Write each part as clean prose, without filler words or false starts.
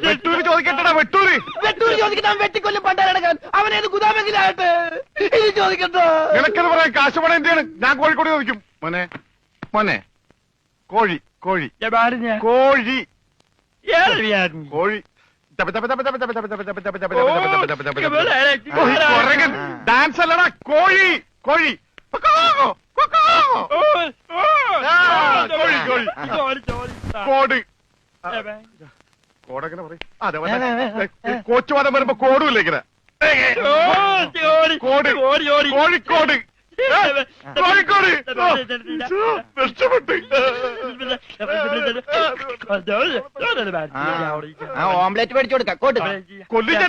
വെട്ടൂര് ചോദിക്കട്ടെടാ, വെട്ടൂര് ചോദിക്കാൻ വെട്ടിക്കൊല്ലും പണ്ടാരടക്കാൻ അവനേത് ഗുദാമെങ്കിലാകട്ടെ. ഇത് ചോദിക്കട്ടോ. നിനക്കെന്ന് പറയാൻ കാശ് പണം എന്റെയാണ്. ഞാൻ കോഴിക്കോട് ചോദിക്കും. മോനെ മോനെ കോഴി കോഴി കോഴി കോഴി ഡാൻസ് അല്ലടാ, കോഴി കോഴി കോഴി കോഴി കോട് കോടെങ്ങനെ പറയും? അതെ കോച്ചുവാദം വരുമ്പോ കോടുമില്ല ഇങ്ങനെ. കോട് കോഴിക്കോട് കോഴിക്കോട് നഷ്ടപ്പെട്ടു. ഓംലെറ്റ് മേടിച്ചു കൊടുക്കാം. കോട്ട് കൊല്ലിച്ച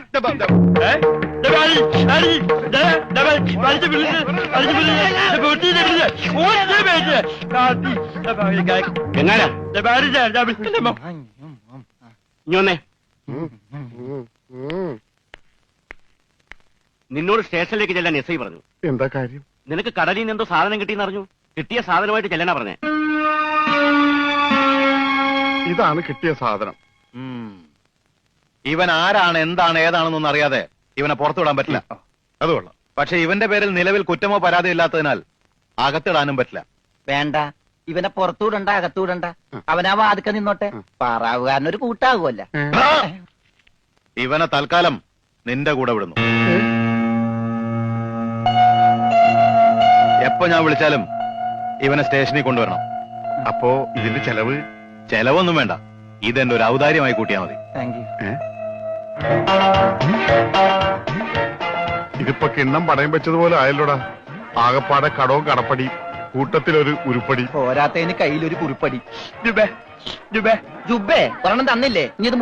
നിന്നോട് സ്റ്റേഷനിലേക്ക് ചെല്ലാൻ എസ് ഐ പറഞ്ഞു. എന്താ കാര്യം? നിനക്ക് കടലിൽ നിന്ന് എന്തോ സാധനം കിട്ടിയെന്ന് അറിഞ്ഞു. കിട്ടിയ സാധനമായിട്ട് ചെല്ലാനാ പറഞ്ഞേ. ഇതാണ് കിട്ടിയ സാധനം. ഇവൻ ആരാണ്, എന്താണ്, ഏതാണെന്നൊന്നും അറിയാതെ ഇവനെ പുറത്തുവിടാൻ പറ്റില്ല. അത് കൊള്ളാം. പക്ഷെ ഇവന്റെ പേരിൽ നിലവിൽ കുറ്റമോ പരാതിയോ ഇല്ലാത്തതിനാൽ അകത്തിടാനും പറ്റില്ല. വേണ്ട, ഇവനെ പുറത്തുവിടണ്ട, അകത്തുവിടണ്ട. അവനാ വാതുക്ക നിന്നോട്ടെ. പാറാവുകാരനൊരു കൂട്ടാകുമല്ല. ഇവനെ തൽക്കാലം നിന്റെ കൂടെ വിടുന്നു. എപ്പോ ഞാൻ വിളിച്ചാലും ഇവനെ സ്റ്റേഷനിൽ കൊണ്ടുവരണം. അപ്പോ ഇതിന്റെ ചെലവ്? ചെലവൊന്നും വേണ്ട, ഇതെന്റെ ഒരു ഔദാര്യമായി കൂട്ടിയാൽ മതി. Thank you. ഇതിപ്പോ കിണ്ണം പടയം വെച്ചതുപോലെ ആയല്ലോടാ. ആകപ്പാടെ കടവും കടപ്പടി, കൂട്ടത്തിലൊരു ഉരുപ്പടി. പോരാത്തതിന് കയ്യിലൊരു കുറിപ്പടി. ജുബേ ഒരെണ്ണം തന്നില്ലേ? ഇനി ഇത്